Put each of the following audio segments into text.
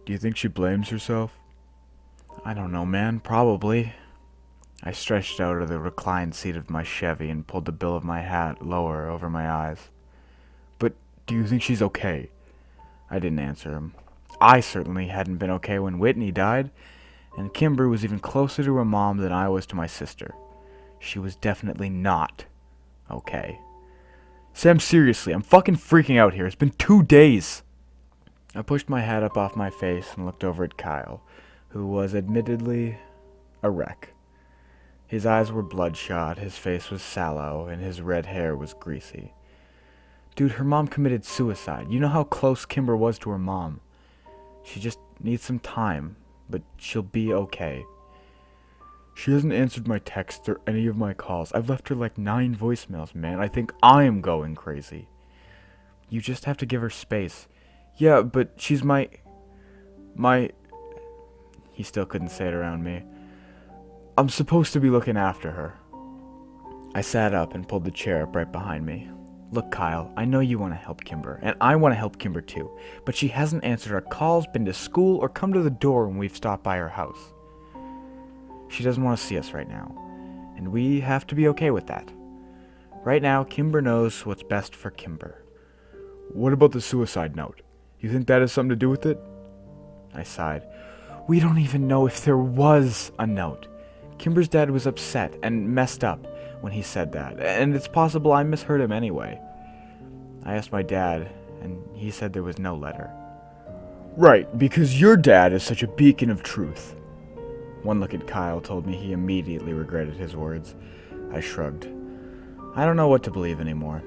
Do you think she blames herself? I don't know, man. Probably. I stretched out of the reclined seat of my Chevy and pulled the bill of my hat lower over my eyes. But do you think she's okay? I didn't answer him. I certainly hadn't been okay when Whitney died, and Kimber was even closer to her mom than I was to my sister. She was definitely not okay. Sam, seriously, I'm fucking freaking out here. It's been 2 days. I pushed my hat up off my face and looked over at Kyle, who was admittedly a wreck. His eyes were bloodshot, his face was sallow, and his red hair was greasy. Dude, her mom committed suicide. You know how close Kimber was to her mom. She just needs some time, but she'll be okay. She hasn't answered my texts or any of my calls. I've left her like 9 voicemails, man. I think I'm going crazy. You just have to give her space. Yeah, but she's my... He still couldn't say it around me. I'm supposed to be looking after her. I sat up and pulled the chair up right behind me. Look, Kyle, I know you want to help Kimber, and I want to help Kimber too, but she hasn't answered our calls, been to school, or come to the door when we've stopped by her house. She doesn't want to see us right now, and we have to be okay with that. Right now, Kimber knows what's best for Kimber. What about the suicide note? You think that has something to do with it? I sighed. We don't even know if there was a note. Kimber's dad was upset and messed up when he said that, and it's possible I misheard him anyway. I asked my dad, and he said there was no letter. Right, because your dad is such a beacon of truth. One look at Kyle told me he immediately regretted his words. I shrugged. I don't know what to believe anymore.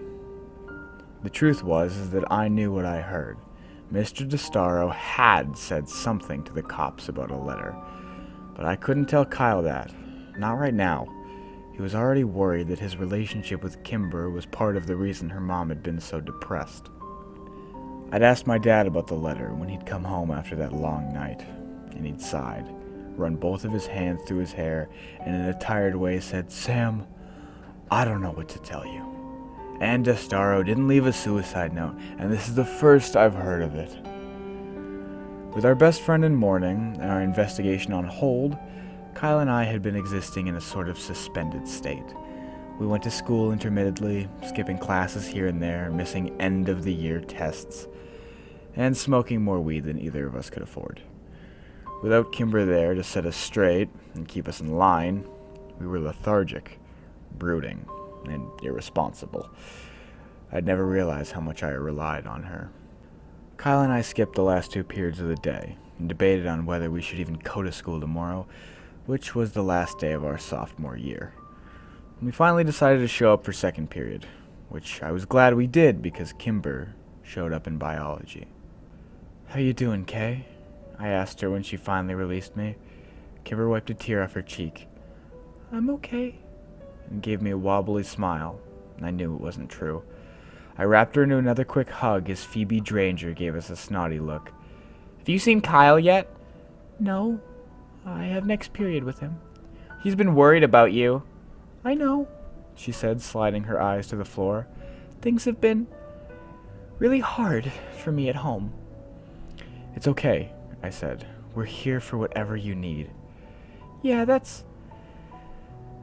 The truth was that I knew what I heard. Mr. DeStaro had said something to the cops about a letter, but I couldn't tell Kyle that. Not right now. He was already worried that his relationship with Kimber was part of the reason her mom had been so depressed. I'd asked my dad about the letter when he'd come home after that long night, and he'd sighed, run both of his hands through his hair, and in a tired way said, Sam, I don't know what to tell you. And DeStaro didn't leave a suicide note, and this is the first I've heard of it. With our best friend in mourning and our investigation on hold, Kyle and I had been existing in a sort of suspended state. We went to school intermittently, skipping classes here and there, missing end-of-the-year tests, and smoking more weed than either of us could afford. Without Kimber there to set us straight and keep us in line, we were lethargic, brooding, and irresponsible. I'd never realized how much I relied on her. Kyle and I skipped the last 2 periods of the day and debated on whether we should even go to school tomorrow, which was the last day of our sophomore year. We finally decided to show up for second period, which I was glad we did because Kimber showed up in biology. How you doing, Kay? I asked her when she finally released me. Kimber wiped a tear off her cheek. I'm okay, and gave me a wobbly smile. I knew it wasn't true. I wrapped her into another quick hug as Phoebe Dranger gave us a snotty look. Have you seen Kyle yet? No. I have next period with him. He's been worried about you. I know, she said, sliding her eyes to the floor. Things have been really hard for me at home. It's okay, I said. We're here for whatever you need. Yeah, that's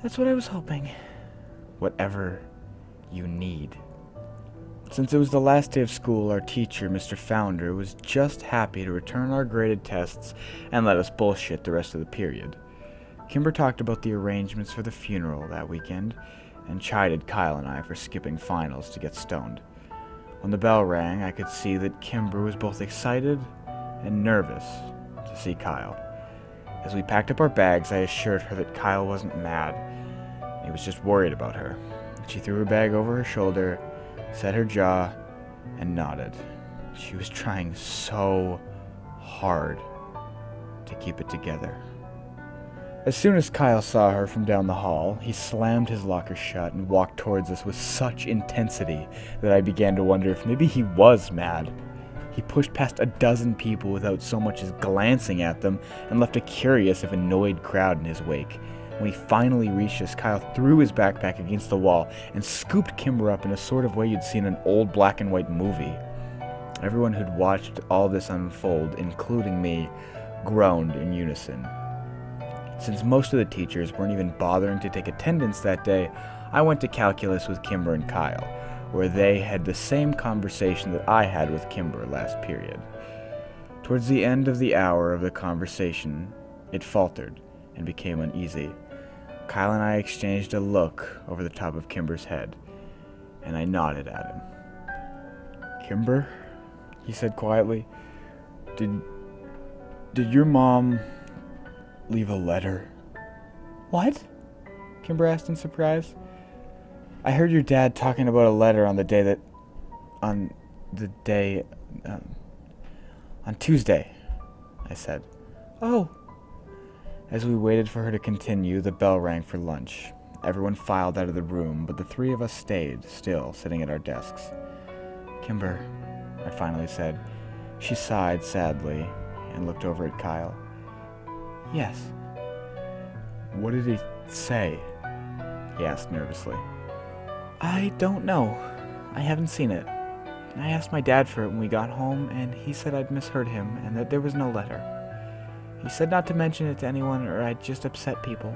what I was hoping. Whatever you need. Since it was the last day of school, our teacher, Mr. Founder, was just happy to return our graded tests and let us bullshit the rest of the period. Kimber talked about the arrangements for the funeral that weekend and chided Kyle and I for skipping finals to get stoned. When the bell rang, I could see that Kimber was both excited and nervous to see Kyle. As we packed up our bags, I assured her that Kyle wasn't mad. He was just worried about her. She threw her bag over her shoulder, set her jaw, and nodded. She was trying so hard to keep it together. As soon as Kyle saw her from down the hall, he slammed his locker shut and walked towards us with such intensity that I began to wonder if maybe he was mad. He pushed past a dozen people without so much as glancing at them and left a curious if annoyed crowd in his wake. When he finally reached us, Kyle threw his backpack against the wall and scooped Kimber up in a sort of way you'd see in an old black and white movie. Everyone who'd watched all this unfold, including me, groaned in unison. Since most of the teachers weren't even bothering to take attendance that day, I went to calculus with Kimber and Kyle, where they had the same conversation that I had with Kimber last period. Towards the end of the hour of the conversation, it faltered and became uneasy. Kyle and I exchanged a look over the top of Kimber's head, and I nodded at him. "Kimber," he said quietly, Did your mom leave a letter?" "What?" Kimber asked in surprise. "I heard your dad talking about a letter on Tuesday," I said. "Oh." As we waited for her to continue, the bell rang for lunch. Everyone filed out of the room, but the three of us stayed, still sitting at our desks. "Kimber," I finally said. She sighed sadly and looked over at Kyle. "Yes." "What did he say?" he asked nervously. "I don't know. I haven't seen it. I asked my dad for it when we got home, and he said I'd misheard him and that there was no letter. He said not to mention it to anyone or I'd just upset people."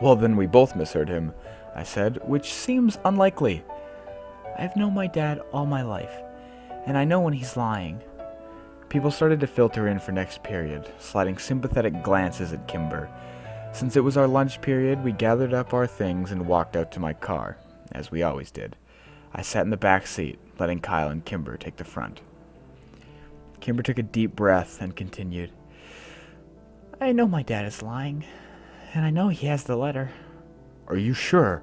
"Well, then we both misheard him," I said, "which seems unlikely." "I've known my dad all my life, and I know when he's lying." People started to filter in for next period, sliding sympathetic glances at Kimber. Since it was our lunch period, we gathered up our things and walked out to my car, as we always did. I sat in the back seat, letting Kyle and Kimber take the front. Kimber took a deep breath and continued. "I know my dad is lying, and I know he has the letter." "Are you sure?"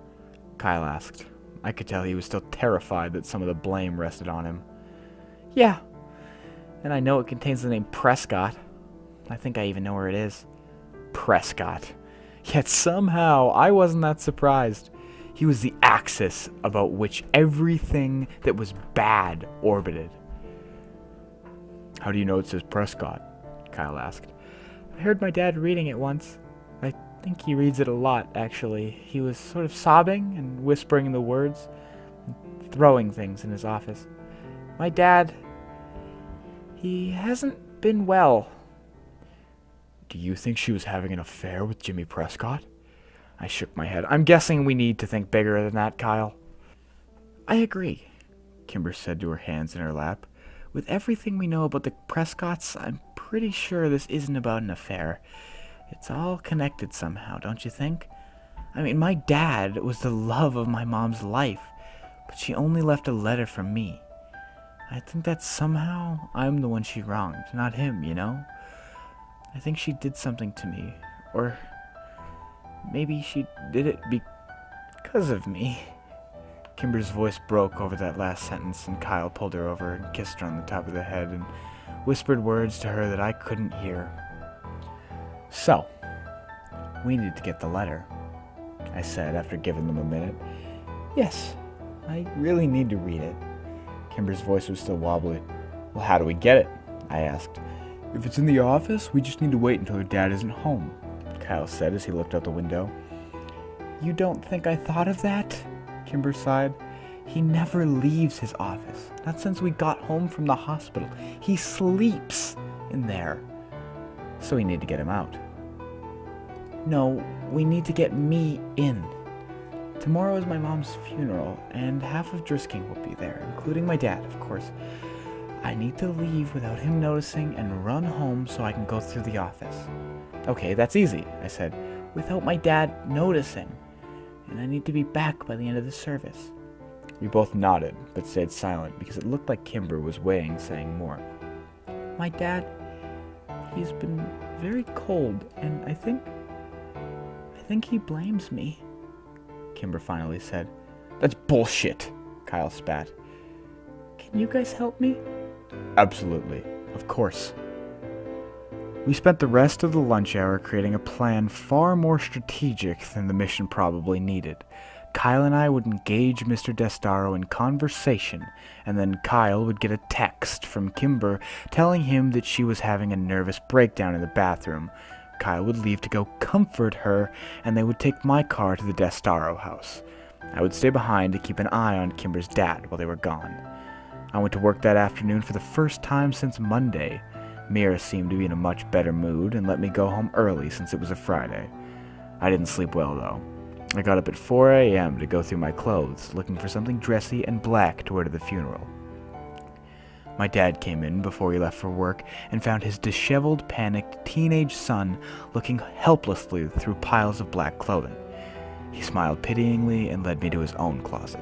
Kyle asked. I could tell he was still terrified that some of the blame rested on him. "Yeah, and I know it contains the name Prescott. I think I even know where it is." Prescott. Yet somehow I wasn't that surprised. He was the axis about which everything that was bad orbited. "How do you know it says Prescott?" Kyle asked. "I heard my dad reading it once. I think he reads it a lot, actually. He was sort of sobbing and whispering the words, and throwing things in his office. My dad, he hasn't been well." "Do you think she was having an affair with Jimmy Prescott?" I shook my head. "I'm guessing we need to think bigger than that, Kyle." "I agree," Kimber said to her hands in her lap. "With everything we know about the Prescotts, I'm pretty sure this isn't about an affair. It's all connected somehow, don't you think? I mean, my dad was the love of my mom's life, but she only left a letter for me. I think that somehow I'm the one she wronged, not him, you know? I think she did something to me, or maybe she did it because of me." Kimber's voice broke over that last sentence, and Kyle pulled her over and kissed her on the top of the head and whispered words to her that I couldn't hear. "So, we need to get the letter," I said after giving them a minute. "Yes, I really need to read it." Kimber's voice was still wobbly. "Well, how do we get it?" I asked. "If it's in the office, we just need to wait until her dad isn't home," Kyle said as he looked out the window. "You don't think I thought of that?" Kimber sighed. "He never leaves his office, not since we got home from the hospital. He sleeps in there. So we need to get him out." "No, we need to get me in. Tomorrow is my mom's funeral, and half of Drisking will be there, including my dad, of course. I need to leave without him noticing and run home so I can go through the office." "Okay, that's easy," I said. "Without my dad noticing. And I need to be back by the end of the service." We both nodded, but stayed silent because it looked like Kimber was weighing saying more. "My dad, he's been very cold, and I think he blames me," Kimber finally said. "That's bullshit," Kyle spat. "Can you guys help me?" "Absolutely. Of course." We spent the rest of the lunch hour creating a plan far more strategic than the mission probably needed. Kyle and I would engage Mr. Destaro in conversation, and then Kyle would get a text from Kimber telling him that she was having a nervous breakdown in the bathroom. Kyle would leave to go comfort her, and they would take my car to the Destaro house. I would stay behind to keep an eye on Kimber's dad while they were gone. I went to work that afternoon for the first time since Monday. Mira seemed to be in a much better mood and let me go home early since it was a Friday. I didn't sleep well, though. I got up at 4 a.m. to go through my clothes, looking for something dressy and black to wear to the funeral. My dad came in before he left for work and found his disheveled, panicked teenage son looking helplessly through piles of black clothing. He smiled pityingly and led me to his own closet.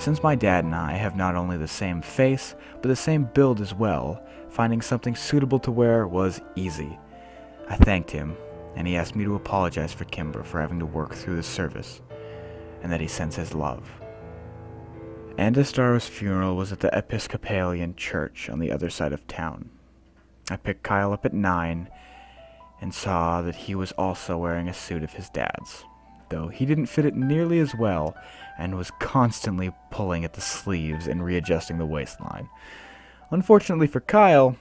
Since my dad and I have not only the same face, but the same build as well, finding something suitable to wear was easy. I thanked him, and he asked me to apologize for Kimber for having to work through the service, and that he sends his love. Andastaro's funeral was at the Episcopalian church on the other side of town. I picked Kyle up at 9 and saw that he was also wearing a suit of his dad's, though he didn't fit it nearly as well and was constantly pulling at the sleeves and readjusting the waistline. Unfortunately for Kyle,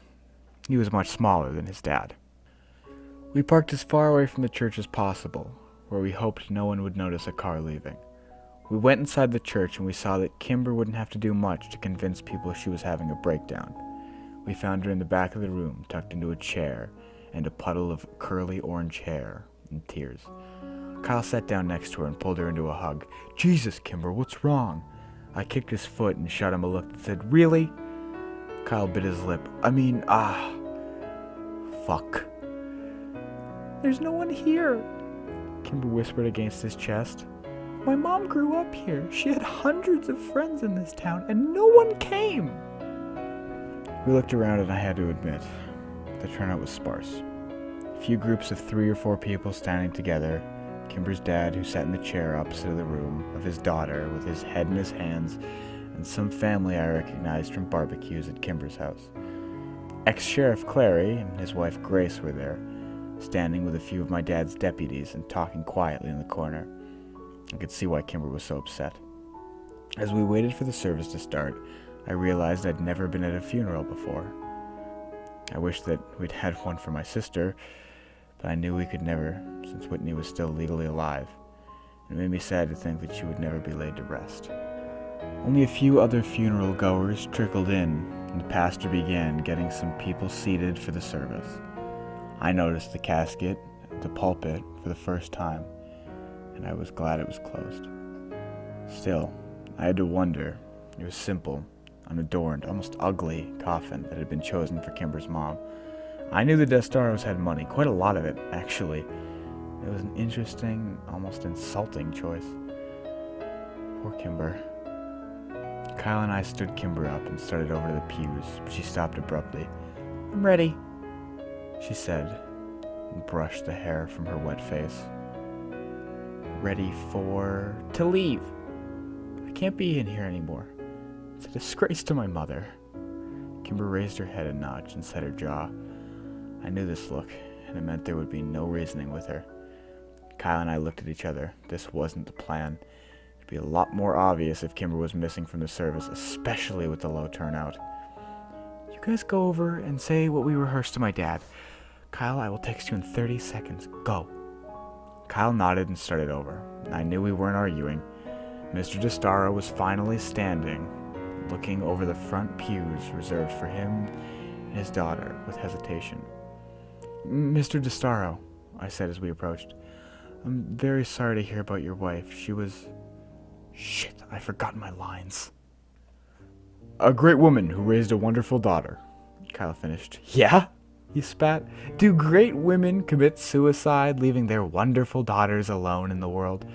he was much smaller than his dad. We parked as far away from the church as possible, where we hoped no one would notice a car leaving. We went inside the church and we saw that Kimber wouldn't have to do much to convince people she was having a breakdown. We found her in the back of the room, tucked into a chair, and a puddle of curly orange hair, in tears. Kyle sat down next to her and pulled her into a hug. "Jesus, Kimber, what's wrong?" I kicked his foot and shot him a look that said, "Really?" Kyle bit his lip. Fuck. "There's no one here," Kimber whispered against his chest. "My mom grew up here. She had hundreds of friends in this town, and no one came." We looked around and I had to admit, the turnout was sparse. A few groups of 3 or 4 people standing together, Kimber's dad who sat in the chair opposite of the room, of his daughter with his head in his hands, and some family I recognized from barbecues at Kimber's house. Ex-Sheriff Clary and his wife Grace were there, standing with a few of my dad's deputies and talking quietly in the corner. I could see why Kimber was so upset. As we waited for the service to start, I realized I'd never been at a funeral before. I wished that we'd had one for my sister, but I knew we could never, since Whitney was still legally alive. It made me sad to think that she would never be laid to rest. Only a few other funeral goers trickled in, and the pastor began getting some people seated for the service. I noticed the casket at the pulpit for the first time, and I was glad it was closed. Still, I had to wonder. It was simple, unadorned, almost ugly coffin that had been chosen for Kimber's mom. I knew the Destaros had money, quite a lot of it, actually. It was an interesting, almost insulting choice. Poor Kimber. Kyle and I stood Kimber up and started over to the pews, but she stopped abruptly. "I'm ready," she said, and brushed the hair from her wet face. "Ready to leave. I can't be in here anymore. It's a disgrace to my mother." Kimber raised her head a notch and set her jaw. I knew this look, and it meant there would be no reasoning with her. Kyle and I looked at each other. This wasn't the plan. It'd be a lot more obvious if Kimber was missing from the service, especially with the low turnout. "You guys go over and say what we rehearsed to my dad. Kyle, I will text you in 30 seconds. Go." Kyle nodded and started over. I knew we weren't arguing. Mr. Destaro was finally standing, looking over the front pews reserved for him and his daughter with hesitation. "Mr. Destaro," I said as we approached, "I'm very sorry to hear about your wife. She was..." Shit, I forgot my lines. "A great woman who raised a wonderful daughter," Kyle finished. "Yeah?" he spat. "Do great women commit suicide, leaving their wonderful daughters alone in the world?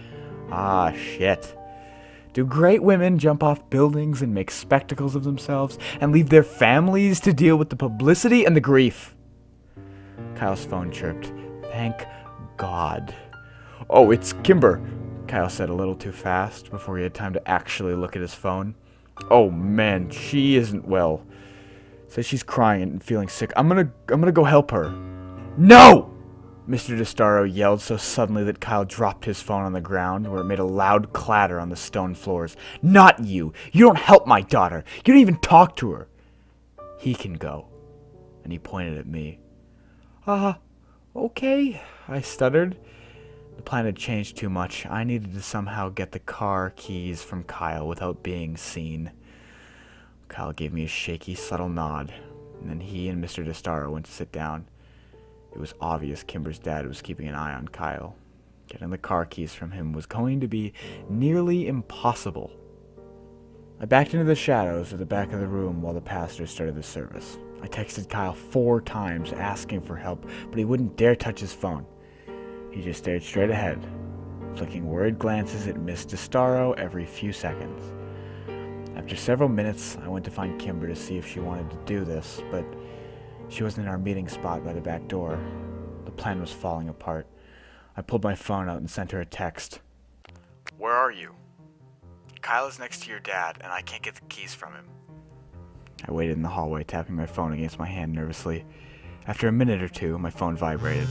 Ah, shit. Do great women jump off buildings and make spectacles of themselves and leave their families to deal with the publicity and the grief?" Kyle's phone chirped. "Thank God." "Oh, it's Kimber," Kyle said a little too fast before he had time to actually look at his phone. "Oh man, she isn't well. Says she's crying and feeling sick. I'm gonna go help her." "No!" Mr. Destaro yelled so suddenly that Kyle dropped his phone on the ground, where it made a loud clatter on the stone floors. "Not you! You don't help my daughter! You don't even talk to her! He can go." And he pointed at me. Okay," I stuttered. The plan had changed too much. I needed to somehow get the car keys from Kyle without being seen. Kyle gave me a shaky, subtle nod, and then he and Mr. DeStaro went to sit down. It was obvious Kimber's dad was keeping an eye on Kyle. Getting the car keys from him was going to be nearly impossible. I backed into the shadows at the back of the room while the pastor started the service. I texted Kyle 4 times asking for help, but he wouldn't dare touch his phone. He just stared straight ahead, flicking worried glances at Miss DeStaro every few seconds. After several minutes, I went to find Kimber to see if she wanted to do this, but she wasn't in our meeting spot by the back door. The plan was falling apart. I pulled my phone out and sent her a text. "Where are you? Kyle is next to your dad, and I can't get the keys from him." I waited in the hallway, tapping my phone against my hand nervously. After a minute or two, my phone vibrated.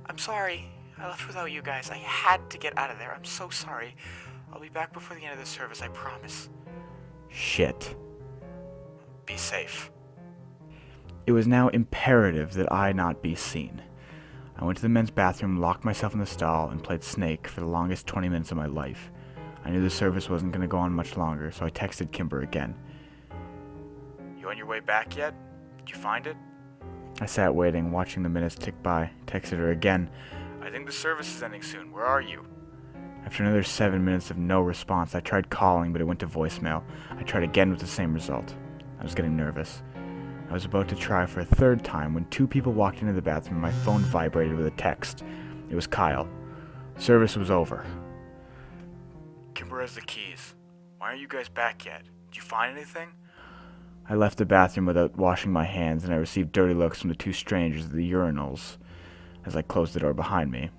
"I'm sorry. I left without you guys. I had to get out of there. I'm so sorry. I'll be back before the end of the service, I promise." Shit. Be safe. It was now imperative that I not be seen. I went to the men's bathroom, locked myself in the stall, and played Snake for the longest 20 minutes of my life. I knew the service wasn't going to go on much longer, so I texted Kimber again. "You on your way back yet? Did you find it?" I sat waiting, watching the minutes tick by. Texted her again. "I think the service is ending soon. Where are you?" After another 7 minutes of no response, I tried calling, but it went to voicemail. I tried again with the same result. I was getting nervous. I was about to try for a 3rd time when 2 people walked into the bathroom and my phone vibrated with a text. It was Kyle. Service was over. "Kimber has the keys. Why aren't you guys back yet? Did you find anything?" I left the bathroom without washing my hands, and I received dirty looks from the 2 strangers at the urinals as I closed the door behind me.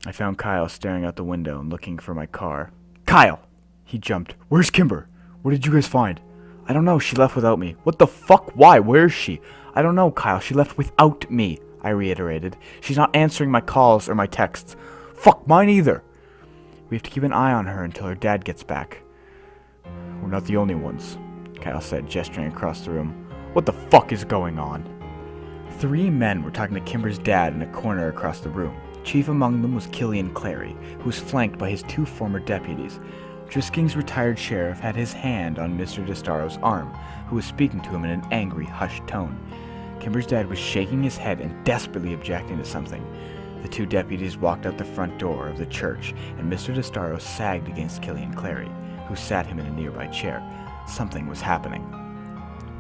I found Kyle staring out the window and looking for my car. "Kyle!" He jumped. "Where's Kimber? What did you guys find?" "I don't know. She left without me." "What the fuck? Why? Where is she?" "I don't know, Kyle. She left without me," I reiterated. "She's not answering my calls or my texts." "Fuck, mine either." "We have to keep an eye on her until her dad gets back." "We're not the only ones," Kyle said, gesturing across the room. "What the fuck is going on?" 3 men were talking to Kimber's dad in a corner across the room. Chief among them was Killian Clary, who was flanked by his 2 former deputies. Drisking's retired sheriff had his hand on Mr. DeStaro's arm, who was speaking to him in an angry, hushed tone. Kimber's dad was shaking his head and desperately objecting to something. The 2 deputies walked out the front door of the church, and Mr. DeStaro sagged against Killian Clary, who sat him in a nearby chair. Something was happening.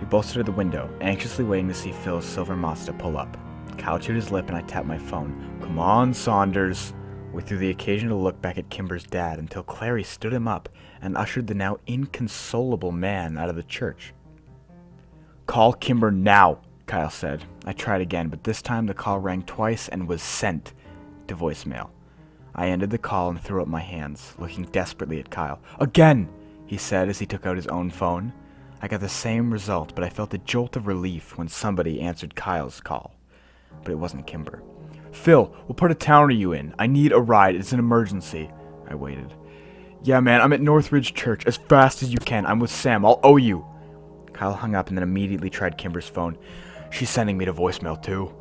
We both stood at the window, anxiously waiting to see Phil's silver Mazda pull up. Kyle chewed his lip and I tapped my phone. "Come on, Saunders." We threw the occasional look back at Kimber's dad until Clary stood him up and ushered the now inconsolable man out of the church. "Call Kimber now," Kyle said. I tried again, but this time the call rang twice and was sent to voicemail. I ended the call and threw up my hands, looking desperately at Kyle. "Again," he said as he took out his own phone. I got the same result, but I felt a jolt of relief when somebody answered Kyle's call. But it wasn't Kimber. "Phil, what part of town are you in? I need a ride. It's an emergency." I waited. "Yeah, man, I'm at Northridge Church. As fast as you can. I'm with Sam. I'll owe you." Kyle hung up and then immediately tried Kimber's phone. "She's sending me to voicemail, too."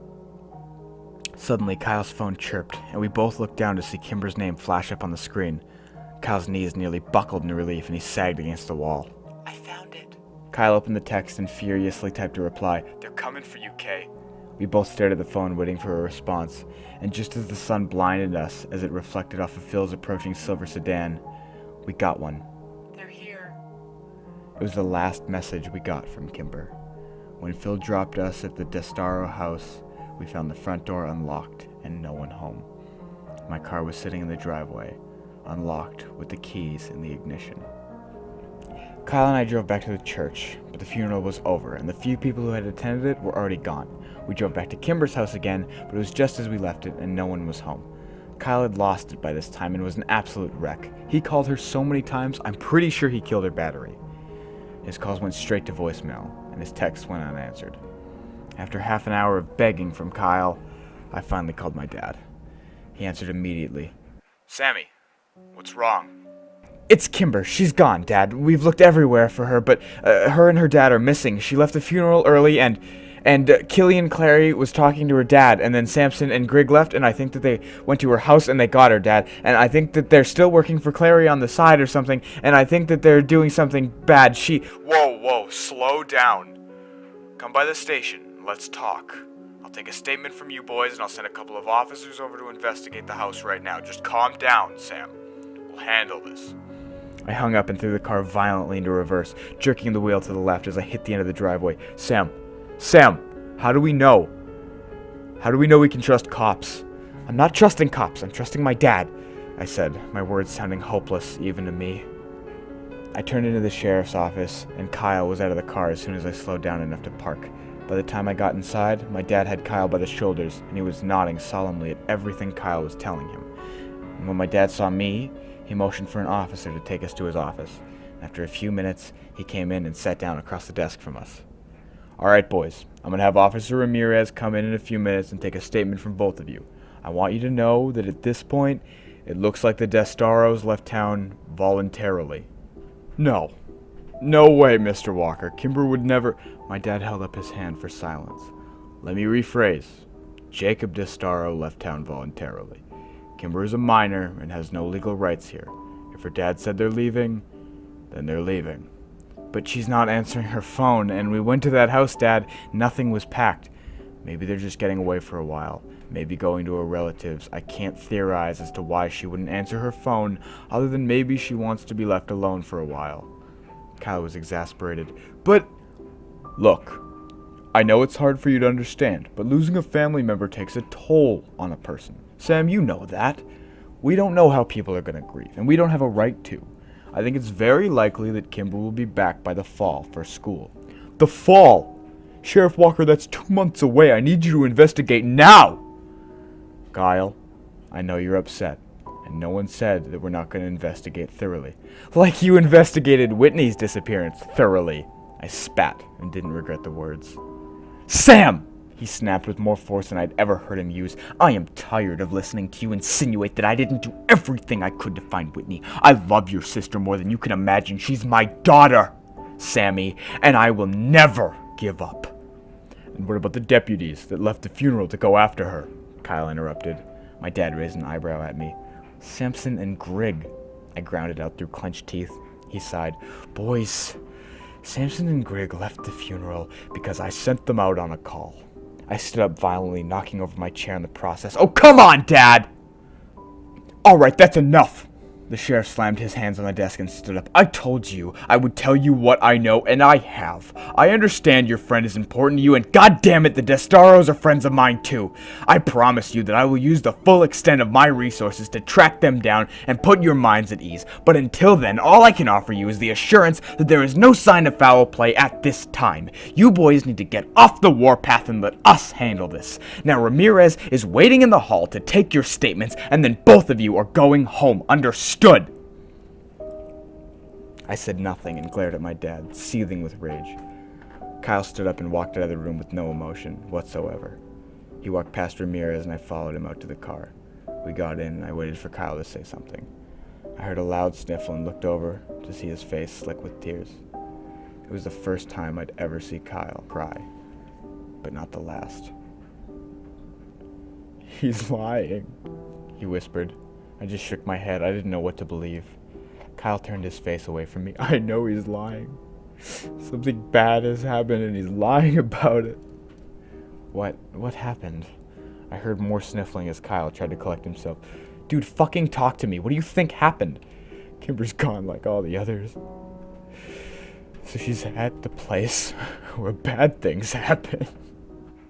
Suddenly, Kyle's phone chirped, and we both looked down to see Kimber's name flash up on the screen. Kyle's knees nearly buckled in relief, and he sagged against the wall. "I found it." Kyle opened the text and furiously typed a reply. "They're coming for you, Kay." We both stared at the phone, waiting for a response, and just as the sun blinded us as it reflected off of Phil's approaching silver sedan, we got one. "They're here." It was the last message we got from Kimber. When Phil dropped us at the DeStaro house, we found the front door unlocked and no one home. My car was sitting in the driveway, unlocked with the keys in the ignition. Kyle and I drove back to the church, but the funeral was over, and the few people who had attended it were already gone. We drove back to Kimber's house again, but it was just as we left it, and no one was home. Kyle had lost it by this time and was an absolute wreck. He called her so many times, I'm pretty sure he killed her battery. His calls went straight to voicemail, and his texts went unanswered. After half an hour of begging from Kyle, I finally called my dad. He answered immediately. "Sammy, what's wrong?" "It's Kimber. She's gone, Dad. We've looked everywhere for her, but her and her dad are missing. She left the funeral early and And Killian Clary was talking to her dad, and then Samson and Greg left, and I think that they went to her house and they got her dad. And I think that they're still working for Clary on the side or something, and I think that they're doing something bad. Whoa, slow down. Come by the station, let's talk. I'll take a statement from you boys, and I'll send a couple of officers over to investigate the house right now. Just calm down, Sam. We'll handle this. I hung up and threw the car violently into reverse, jerking the wheel to the left as I hit the end of the driveway. Sam, how do we know? How do we know we can trust cops? I'm not trusting cops, I'm trusting my dad, I said, my words sounding hopeless even to me. I turned into the sheriff's office, and Kyle was out of the car as soon as I slowed down enough to park. By the time I got inside, my dad had Kyle by the shoulders, and he was nodding solemnly at everything Kyle was telling him. And when my dad saw me, he motioned for an officer to take us to his office. After a few minutes, he came in and sat down across the desk from us. All right, boys, I'm going to have Officer Ramirez come in a few minutes and take a statement from both of you. I want you to know that at this point, it looks like the Destaros left town voluntarily. No way, Mr. Walker. Kimber would never... My dad held up his hand for silence. Let me rephrase. Jacob Destaro left town voluntarily. Kimber is a minor and has no legal rights here. If her dad said they're leaving, then they're leaving. But she's not answering her phone, and we went to that house, Dad. Nothing was packed. Maybe they're just getting away for a while. Maybe going to her relatives. I can't theorize as to why she wouldn't answer her phone, other than maybe she wants to be left alone for a while. Kyle was exasperated. But, look, I know it's hard for you to understand, but losing a family member takes a toll on a person. Sam, you know that. We don't know how people are going to grieve, and we don't have a right to. I think it's very likely that Kimber will be back by the fall for school. The fall? Sheriff Walker, that's 2 months away. I need you to investigate now! Kyle, I know you're upset, and no one said that we're not going to investigate thoroughly. Like you investigated Whitney's disappearance thoroughly. I spat and didn't regret the words. Sam! He snapped with more force than I'd ever heard him use. I am tired of listening to you insinuate that I didn't do everything I could to find Whitney. I love your sister more than you can imagine. She's my daughter, Sammy, and I will never give up. And what about the deputies that left the funeral to go after her? Kyle interrupted. My dad raised an eyebrow at me. Samson and Grigg. I grounded out through clenched teeth. He sighed. Boys, Samson and Grigg left the funeral because I sent them out on a call. I stood up violently, knocking over my chair in the process. Oh, come on, Dad! All right, that's enough! The sheriff slammed his hands on the desk and stood up. I told you I would tell you what I know, and I have. I understand your friend is important to you, and goddammit, the Destaros are friends of mine too. I promise you that I will use the full extent of my resources to track them down and put your minds at ease. But until then, all I can offer you is the assurance that there is no sign of foul play at this time. You boys need to get off the warpath and let us handle this. Now Ramirez is waiting in the hall to take your statements, and then both of you are going home. Understood? I said nothing and glared at my dad, seething with rage. Kyle stood up and walked out of the room with no emotion whatsoever. He walked past Ramirez and I followed him out to the car. We got in and I waited for Kyle to say something. I heard a loud sniffle and looked over to see his face slick with tears. It was the first time I'd ever see Kyle cry, but not the last. He's lying, he whispered. I just shook my head. I didn't know what to believe. Kyle turned his face away from me. I know he's lying. Something bad has happened and he's lying about it. What happened? I heard more sniffling as Kyle tried to collect himself. Dude, fucking talk to me. What do you think happened? Kimber's gone like all the others. So she's at the place where bad things happen.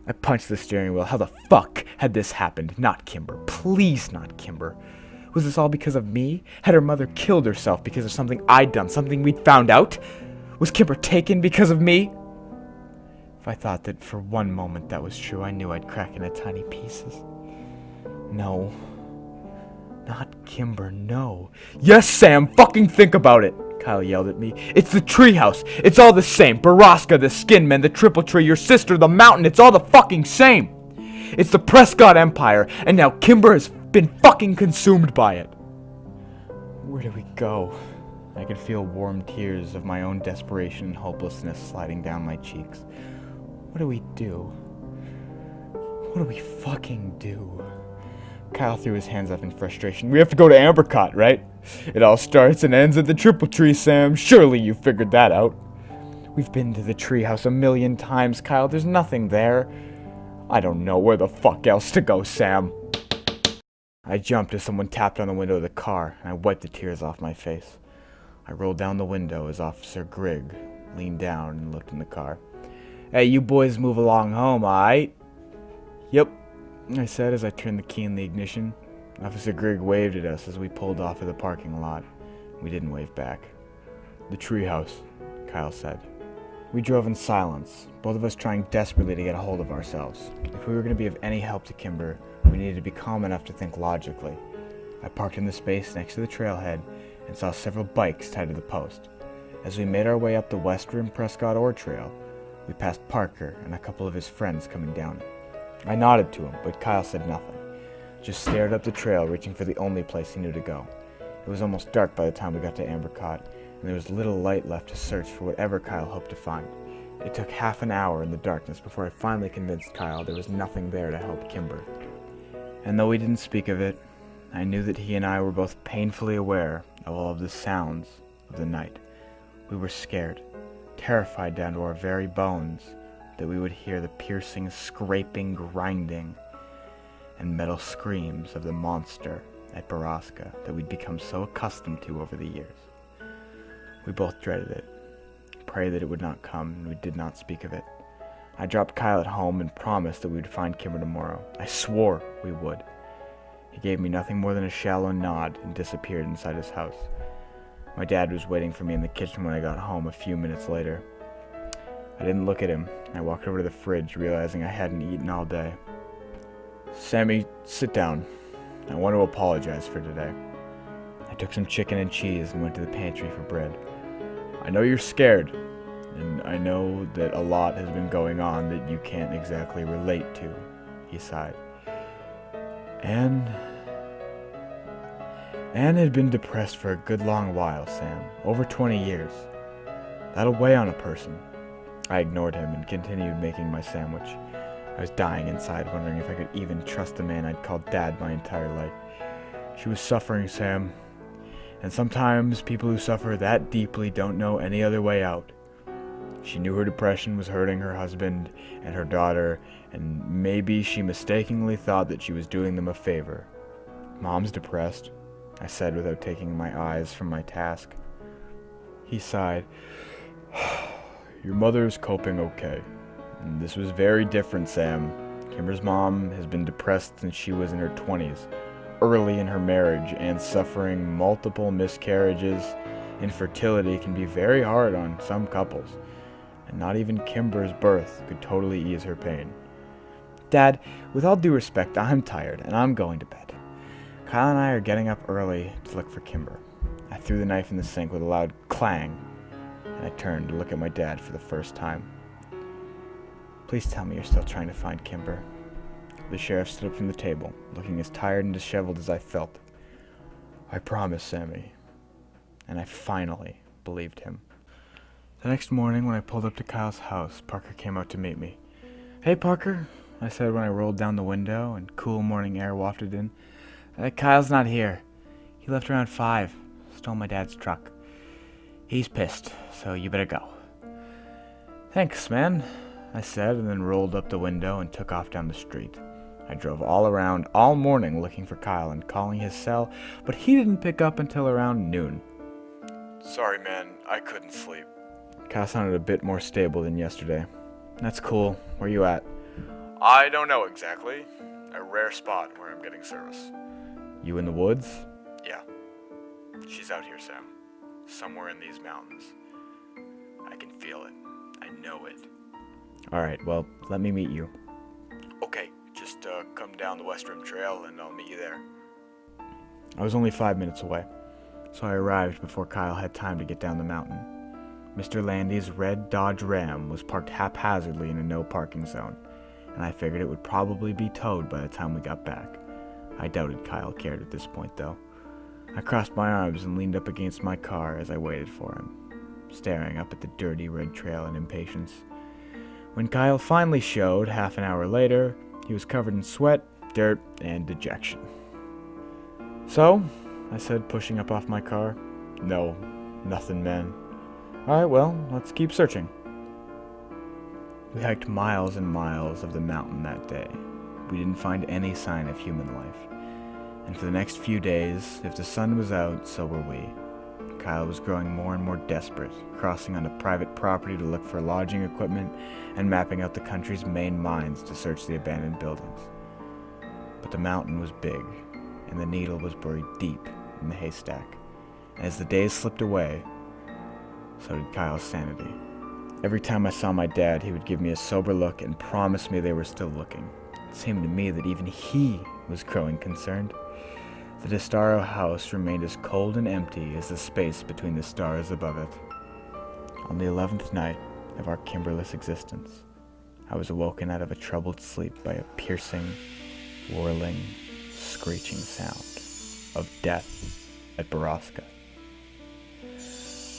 I punched the steering wheel. How the fuck had this happened? Not Kimber. Please not Kimber. Was this all because of me? Had her mother killed herself because of something I'd done? Something we'd found out? Was Kimber taken because of me? If I thought that for one moment that was true, I knew I'd crack into tiny pieces. No. Not Kimber, no. Yes, Sam, fucking think about it! Kyle yelled at me. It's the treehouse. It's all the same. Borrasca, the skin men, the triple tree, your sister, the mountain. It's all the fucking same. It's the Prescott Empire, and now Kimber has been fucking consumed by it. Where do we go? I could feel warm tears of my own desperation and hopelessness sliding down my cheeks. What do we do? What do we fucking do? Kyle threw his hands up in frustration. We have to go to Ambercott, right? It all starts and ends at the Triple Tree, Sam. Surely you figured that out. We've been to the treehouse 1,000,000 times, Kyle. There's nothing there. I don't know where the fuck else to go, Sam. I jumped as someone tapped on the window of the car, and I wiped the tears off my face. I rolled down the window as Officer Grigg leaned down and looked in the car. Hey, you boys move along home, aight? Yep, I said as I turned the key in the ignition. Officer Grigg waved at us as we pulled off of the parking lot. We didn't wave back. The treehouse, Kyle said. We drove in silence, both of us trying desperately to get a hold of ourselves. If we were going to be of any help to Kimber, we needed to be calm enough to think logically. I parked in the space next to the trailhead and saw several bikes tied to the post. As we made our way up the West Rim Prescott Ore Trail, we passed Parker and a couple of his friends coming down it. I nodded to him, but Kyle said nothing, just stared up the trail, reaching for the only place he knew to go. It was almost dark by the time we got to Ambercott, and there was little light left to search for whatever Kyle hoped to find. It took half an hour in the darkness before I finally convinced Kyle there was nothing there to help Kimber. And though we didn't speak of it, I knew that he and I were both painfully aware of all of the sounds of the night. We were scared, terrified down to our very bones, that we would hear the piercing, scraping, grinding, and metal screams of the monster at Borrasca that we'd become so accustomed to over the years. We both dreaded it, prayed that it would not come, and we did not speak of it. I dropped Kyle at home and promised that we would find Kimber tomorrow. I swore we would. He gave me nothing more than a shallow nod and disappeared inside his house. My dad was waiting for me in the kitchen when I got home a few minutes later. I didn't look at him. I walked over to the fridge, realizing I hadn't eaten all day. Sammy, sit down. I want to apologize for today. I took some chicken and cheese and went to the pantry for bread. I know you're scared, and I know that a lot has been going on that you can't exactly relate to, he sighed. Anne had been depressed for a good long while, Sam. Over 20 years. That'll weigh on a person. I ignored him and continued making my sandwich. I was dying inside, wondering if I could even trust the man I'd called Dad my entire life. She was suffering, Sam. And sometimes people who suffer that deeply don't know any other way out. She knew her depression was hurting her husband and her daughter, and maybe she mistakenly thought that she was doing them a favor. Mom's depressed, I said without taking my eyes from my task. He sighed. Your mother's coping okay. And this was very different, Sam. Kimber's mom has been depressed since she was in her 20s, early in her marriage, and suffering multiple miscarriages. Infertility can be very hard on some couples, and not even Kimber's birth could totally ease her pain. Dad, with all due respect, I'm tired, and I'm going to bed. Kyle and I are getting up early to look for Kimber. I threw the knife in the sink with a loud clang, and I turned to look at my dad for the first time. Please tell me you're still trying to find Kimber. The sheriff stood up from the table, looking as tired and disheveled as I felt. I promise, Sammy. And I finally believed him. The next morning, when I pulled up to Kyle's house, Parker came out to meet me. Hey, Parker, I said when I rolled down the window and cool morning air wafted in. Kyle's not here. He left around 5. Stole my dad's truck. He's pissed, so you better go. Thanks, man, I said, and then rolled up the window and took off down the street. I drove all around all morning looking for Kyle and calling his cell, but he didn't pick up until around noon. Sorry, man, I couldn't sleep. Kyle sounded a bit more stable than yesterday. That's cool. Where you at? I don't know exactly. A rare spot where I'm getting service. You in the woods? Yeah. She's out here, Sam. Somewhere in these mountains. I can feel it. I know it. Alright, well, let me meet you. Okay, just come down the West Rim Trail and I'll meet you there. I was only 5 minutes away, so I arrived before Kyle had time to get down the mountain. Mr. Landy's red Dodge Ram was parked haphazardly in a no parking zone, and I figured it would probably be towed by the time we got back. I doubted Kyle cared at this point, though. I crossed my arms and leaned up against my car as I waited for him, staring up at the dirty red trail in impatience. When Kyle finally showed, half an hour later, he was covered in sweat, dirt, and dejection. "So?" I said, pushing up off my car. "No, nothing, man." "Alright, well, let's keep searching." We hiked miles and miles of the mountain that day. We didn't find any sign of human life. And for the next few days, if the sun was out, so were we. Kyle was growing more and more desperate, crossing onto private property to look for lodging equipment and mapping out the country's main mines to search the abandoned buildings. But the mountain was big, and the needle was buried deep in the haystack. And as the days slipped away, so did Kyle's sanity. Every time I saw my dad, he would give me a sober look and promise me they were still looking. It seemed to me that even he was growing concerned. The Destaro house remained as cold and empty as the space between the stars above it. On the 11th night of our Kimberless existence, I was awoken out of a troubled sleep by a piercing, whirling, screeching sound of death at Borrasca.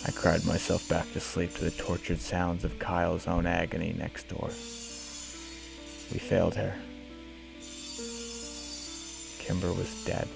I cried myself back to sleep to the tortured sounds of Kyle's own agony next door. We failed her. Kimber was dead.